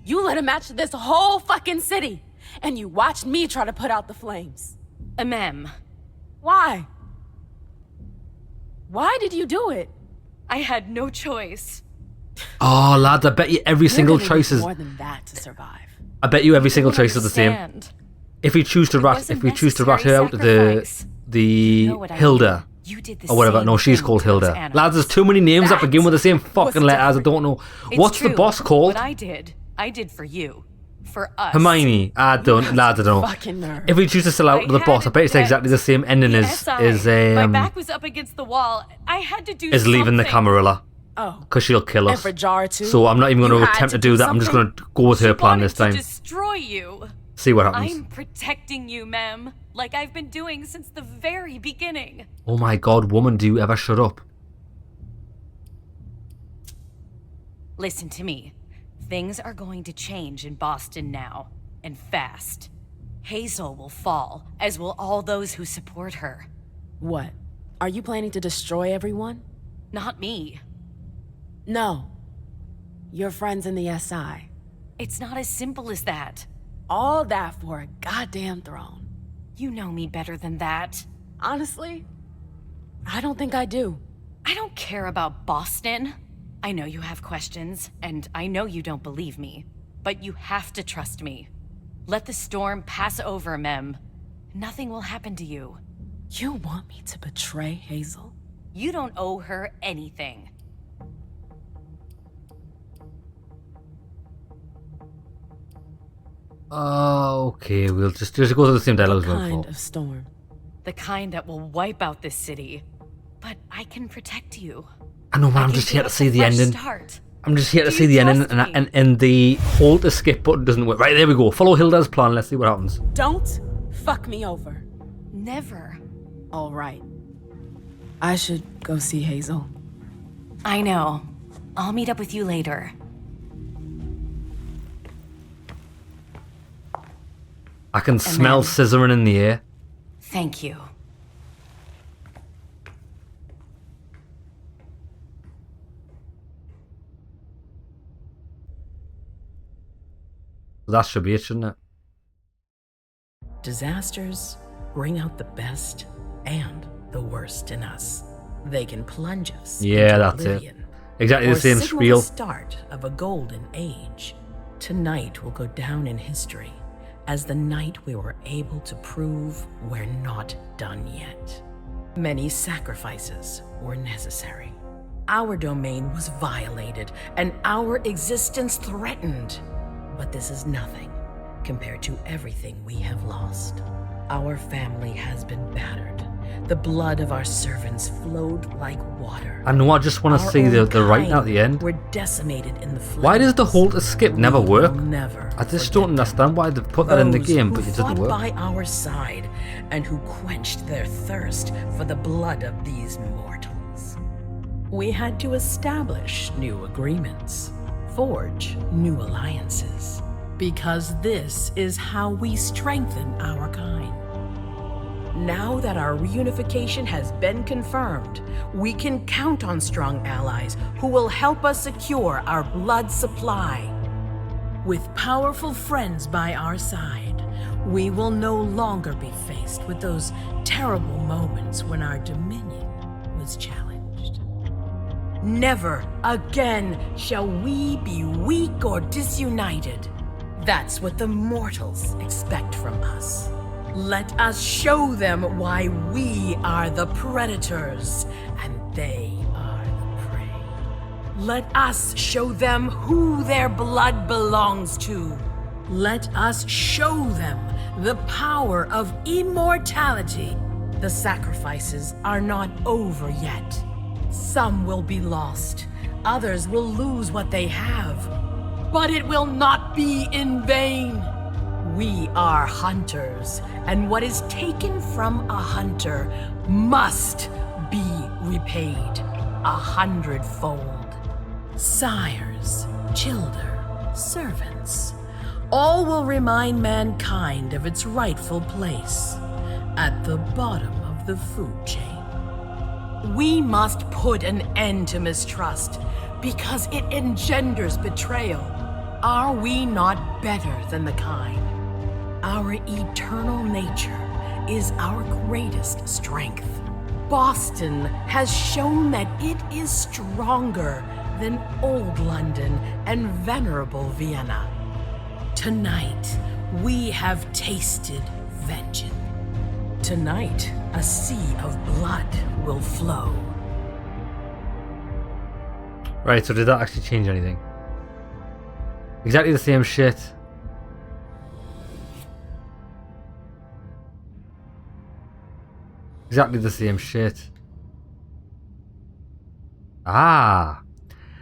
You let him match this whole fucking city. And you watched me try to put out the flames. Mem. Why? Why did you do it? I had no choice. Oh, lads, I bet you every single choice is... more than that to survive. I bet you every single choice is the same. If we choose to rat her out of the know what I Hilda. mean. You did the Or whatever. same No, she's thing called towards Hilda. Anna. Lads, there's too many names that begin with the same fucking was letters. I different. don't know. It's What's the true. boss called? What I did for you. For us. Hermione. I don't. Lads, I don't know. Fucking nerve. If we choose to sell out to the boss, I bet it's exactly the same ending as My back was up against the wall. I had to do is leaving the something. Camarilla. Oh. Because she'll kill And us. for Jar too. So I'm not even going You to had attempt to to do do that. I'm just something? going to go with her plan this time. To destroy you. See what happens. I'm protecting you, ma'am. Like I've been doing since the very beginning. Oh my god, woman, do you ever shut up? Listen to me. Things are going to change in Boston now. And fast. Hazel will fall, as will all those who support her. What? Are you planning to destroy everyone? Not me. No. Your friends in the SI. It's not as simple as that. All that for a goddamn throne. You know me better than that. Honestly, I don't think I do. I don't care about Boston. I know you have questions, and I know you don't believe me. But you have to trust me. Let the storm pass over, Mem. Nothing will happen to you. You want me to betray Hazel? You don't owe her anything. Okay, we'll just go through the same dialogue as What kind before. of storm? The kind that will wipe out this city. But I can protect you. I know, man, I I'm can just here give to us see a the fresh ending. start. I'm just here to Do see you the ending, trust me? and the hold escape button doesn't work. Right, there we go. Follow Hilda's plan. Let's see what happens. Don't fuck me over. Never. All right. I should go see Hazel. I know. I'll meet up with you later. I can smell scissoring in the air. Thank you. That should be it, shouldn't it? Disasters bring out the best and the worst in us. They can plunge us Yeah, into that's oblivion, it. Exactly or the same signal spiel. the start of a golden age. Tonight will go down in history as the night we were able to prove we're not done yet. Many sacrifices were necessary. Our domain was violated and our existence threatened. But this is nothing compared to everything we have lost. Our family has been battered. The blood of our servants flowed like water. I know, I just want to Our see own the writing at kind the end. were decimated in the flames. Why does the hold escape never We work? will never I just forget don't understand why they've put that in the those game, who but it fought doesn't work. by our side and who quenched their thirst for the blood of these mortals. We had to establish new agreements, forge new alliances, because this is how we strengthen our kind. Now that our reunification has been confirmed, we can count on strong allies who will help us secure our blood supply. With powerful friends by our side, we will no longer be faced with those terrible moments when our dominion was challenged. Never again shall we be weak or disunited. That's what the mortals expect from us. Let us show them why we are the predators and they are the prey. Let us show them who their blood belongs to. Let us show them the power of immortality. The sacrifices are not over yet. Some will be lost. Others will lose what they have. But it will not be in vain. We are hunters, and what is taken from a hunter must be repaid 100-fold. Sires, children, servants, all will remind mankind of its rightful place at the bottom of the food chain. We must put an end to mistrust because it engenders betrayal. Are we not better than the kind? Our eternal nature is our greatest strength. Boston has shown that it is stronger than old London and venerable Vienna. Tonight, we have tasted vengeance. Tonight, a sea of blood will flow. Right, so did that actually change anything? Exactly the same shit. Exactly the same shit. Ah!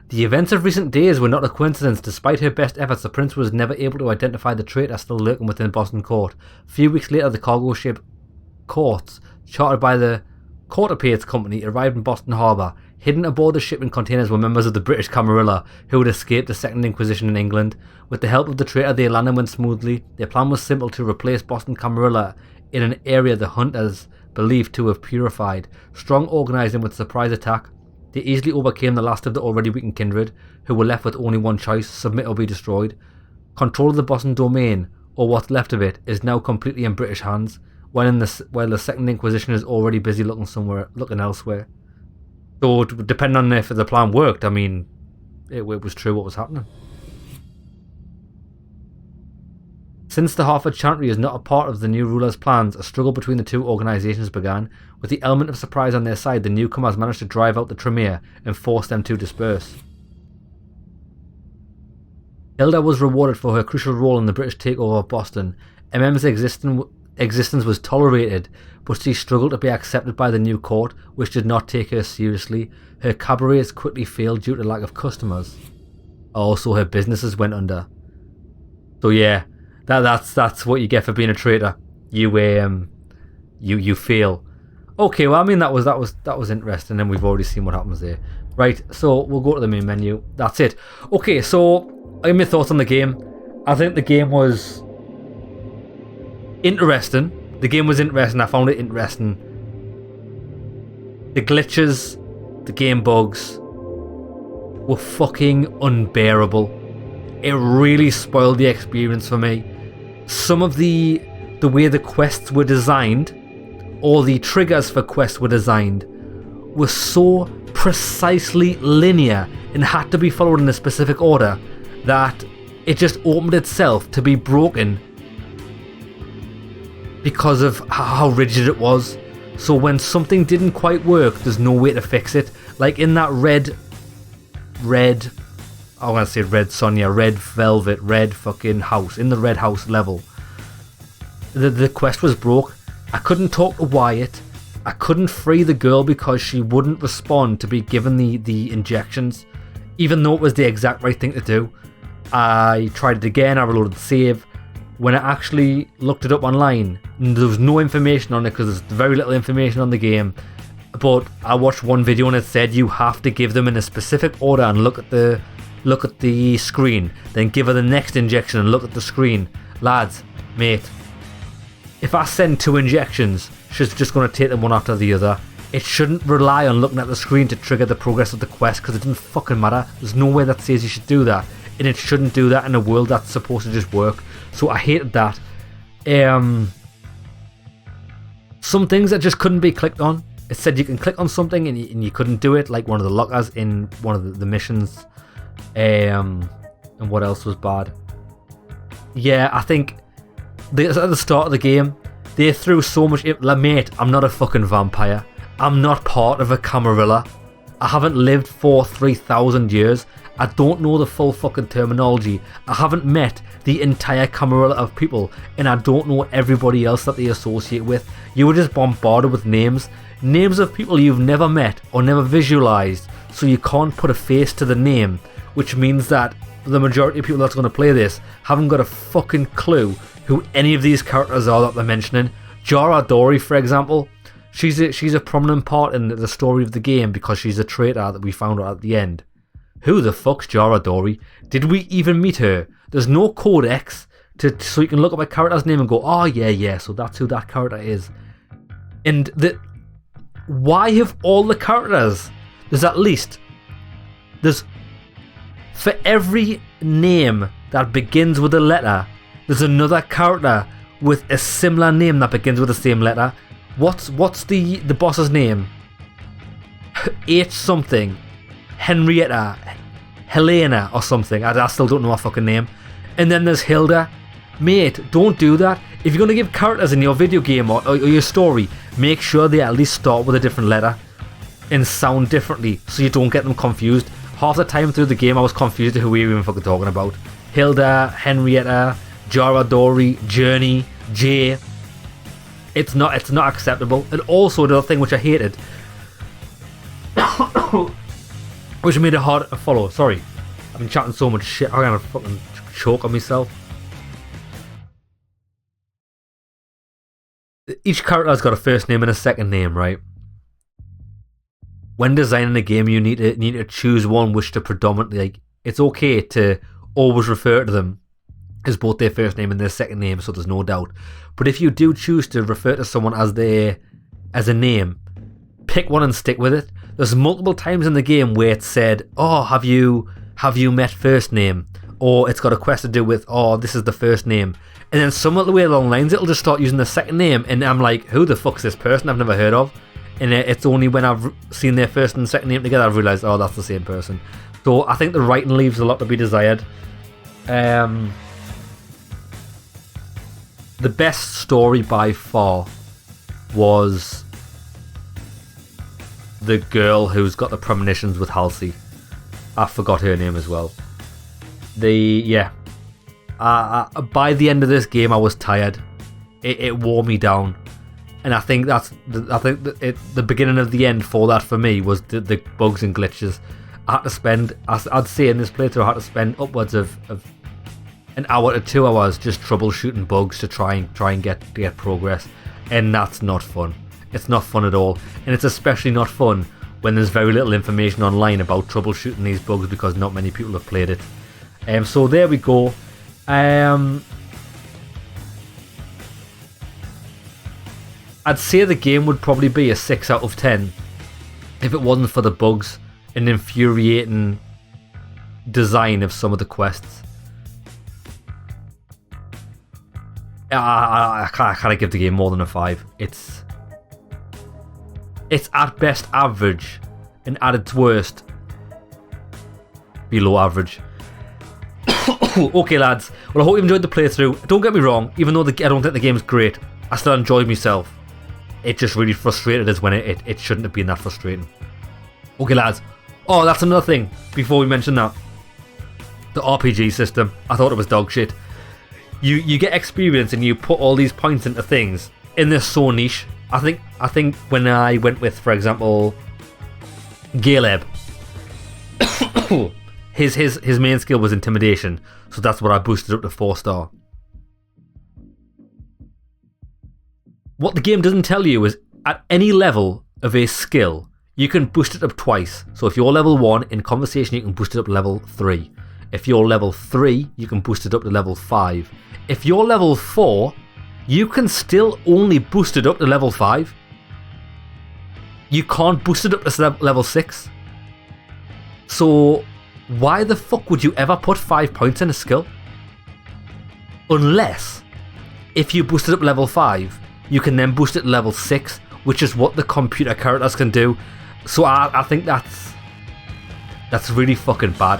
The events of recent days were not a coincidence. Despite her best efforts, the prince was never able to identify the traitor still lurking within Boston Court. A few weeks later, the cargo ship Courts, chartered by the Quarterpates Company, arrived in Boston Harbor. Hidden aboard the shipping containers were members of the British Camarilla, who had escaped the Second Inquisition in England. With the help of the traitor, their landing went smoothly. Their plan was simple: to replace Boston Camarilla in an area the hunters believed to have purified. Strong organising with surprise attack, they easily overcame the last of the already weakened kindred, who were left with only one choice: submit or be destroyed. Control of the Boston domain, or what's left of it, is now completely in British hands, while the Second Inquisition is already busy looking elsewhere. So, depending on if the plan worked, I mean, it was true what was happening. Since the Hartford Chantry is not a part of the new ruler's plans, a struggle between the two organisations began. With the element of surprise on their side, the newcomers managed to drive out the Tremere and force them to disperse. Hilda was rewarded for her crucial role in the British takeover of Boston. MM's existence was tolerated, but she struggled to be accepted by the new court, which did not take her seriously. Her cabarets quickly failed due to lack of customers. Also, her businesses went under. So yeah, that's what you get for being a traitor. You fail. Okay, well, I mean that was interesting, and we've already seen what happens there. Right, so we'll go to the main menu. That's it. Okay, so I have my thoughts on the game. I think the game was interesting. I found it interesting. The glitches, the game bugs were fucking unbearable. It really spoiled the experience for me. Some of the way the quests were designed, or the triggers for quests were designed, were so precisely linear and had to be followed in a specific order that it just opened itself to be broken because of how rigid it was. So when something didn't quite work, there's no way to fix it. Like in that red velvet, red fucking house, in the red house level, the quest was broke. I couldn't talk to Wyatt. I couldn't free the girl because she wouldn't respond to be given the injections, even though it was the exact right thing to do. I tried it again, I reloaded the save. When I actually looked it up online, there was no information on it because there's very little information on the game. But I watched one video and it said you have to give them in a specific order and look at the screen, then give her the next injection and look at the screen. Lads, mate, if I send 2 injections, she's just going to take them one after the other. It shouldn't rely on looking at the screen to trigger the progress of the quest, because it doesn't fucking matter. There's no way that says you should do that, and it shouldn't do that in a world that's supposed to just work. So I hated that. Some things that just couldn't be clicked on. It said you can click on something and you couldn't do it, like one of the lockers in one of the missions. And what else was bad? Yeah, I think at the start of the game, they threw so much... Mate, I'm not a fucking vampire. I'm not part of a Camarilla. I haven't lived for 3,000 years. I don't know the full fucking terminology. I haven't met the entire Camarilla of people, and I don't know everybody else that they associate with. You were just bombarded with names of people you've never met or never visualized, so you can't put a face to the name, which means that the majority of people that's going to play this haven't got a fucking clue who any of these characters are that they're mentioning. Jara Dory, for example, she's a prominent part in the story of the game because she's a traitor that we found out at the end. Who the fuck's Jara Dory? Did we even meet her? There's no codex so you can look up a character's name and go, oh yeah, so that's who that character is. And why have all the characters, there's for every name that begins with a letter, there's another character with a similar name that begins with the same letter. What's the boss's name? H something. Henrietta, Helena or something. I still don't know her fucking name. And then there's Hilda. Mate, don't do that. If you're going to give characters in your video game or your story, make sure they at least start with a different letter and sound differently so you don't get them confused. Half the time through the game I was confused to who we were even fucking talking about. Hilda, Henrietta, Jara Dory, Journey, Jay. It's not acceptable. And also another thing which I hated, which made it hard to follow. Sorry, I've been chatting so much shit. I'm gonna fucking choke on myself. Each character has got a first name and a second name, right? When designing a game, you need to choose one which to predominantly, like, it's okay to always refer to them as both their first name and their second name, so there's no doubt. But if you do choose to refer to someone as a name, pick one and stick with it. There's multiple times in the game where it said, "Oh, have you met first name?" Or it's got a quest to do with, "Oh, this is the first name." And then some of the way along lines, it'll just start using the second name, and I'm like, "Who the fuck's this person I've never heard of?" And it's only when I've seen their first and second name together I've realised, oh, that's the same person. So I think the writing leaves a lot to be desired. The best story by far was the girl who's got the premonitions with Halsey. I forgot her name as well. By the end of this game I was tired. It wore me down. And I think the beginning of the end for that for me was the bugs and glitches. I had to spend, I'd say in this playthrough, I had to spend upwards of an hour to 2 hours just troubleshooting bugs to try and get progress, and that's not fun. It's not fun at all, and it's especially not fun when there's very little information online about troubleshooting these bugs because not many people have played it. So there we go. I'd say the game would probably be a 6 out of 10 if it wasn't for the bugs and infuriating design of some of the quests. I can't give the game more than a 5. It's at best average, and at its worst below average. Okay lads, well I hope you enjoyed the playthrough. Don't get me wrong, even though I don't think the game's great, I still enjoyed myself. It just really frustrated us when it shouldn't have been that frustrating. Okay lads, oh that's another thing before we mention that. The RPG system, I thought it was dog shit. You get experience and you put all these points into things, and they're so niche. I think when I went with, for example, Galeb, his main skill was intimidation, so that's what I boosted up to 4-star. What the game doesn't tell you is at any level of a skill, you can boost it up twice. So if you're level 1 in conversation, you can boost it up to level 3. If you're level 3, you can boost it up to level 5. If you're level 4, you can still only boost it up to level 5. You can't boost it up to level 6. So why the fuck would you ever put 5 points in a skill? Unless, if you boost it up level 5, you can then boost it to level 6, which is what the computer characters can do. So I think that's really fucking bad.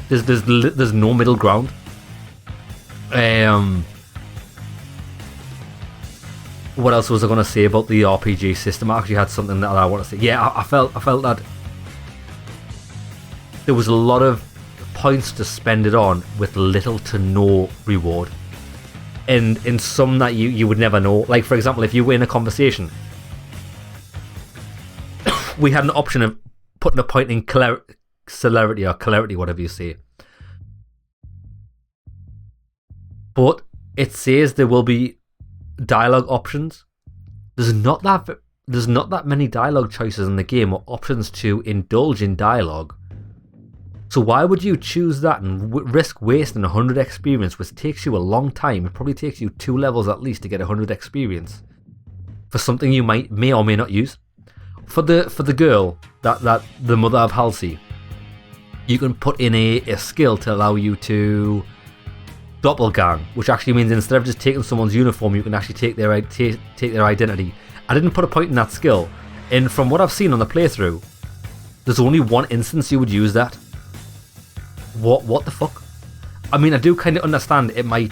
There's no middle ground. What else was I going to say about the RPG system? I actually had something that I want to say. Yeah, I felt that there was a lot of points to spend it on with little to no reward. And in some that you would never know. Like, for example, if you were in a conversation, we had an option of putting a point in celerity or celerity, whatever you say. But it says there will be dialogue options. There's not that many dialogue choices in the game or options to indulge in dialogue. So why would you choose that and risk wasting 100 experience, which takes you a long time? It probably takes you 2 levels at least to get 100 experience for something you may or may not use. For the girl, that the mother of Halsey, you can put in a skill to allow you to doppelgang, which actually means instead of just taking someone's uniform, you can actually take their identity. I didn't put a point in that skill, and from what I've seen on the playthrough, there's only one instance you would use that. What the fuck? I mean, I do kind of understand it might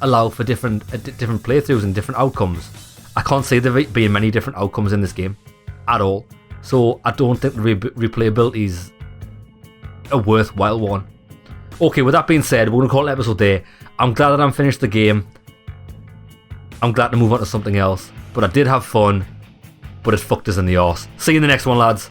allow for different playthroughs and different outcomes. I can't see there being many different outcomes in this game at all. So I don't think the replayability is a worthwhile one. Okay, with that being said, we're going to call it episode there. I'm glad that I'm finished the game. I'm glad to move on to something else. But I did have fun. But it fucked us in the arse. See you in the next one, lads.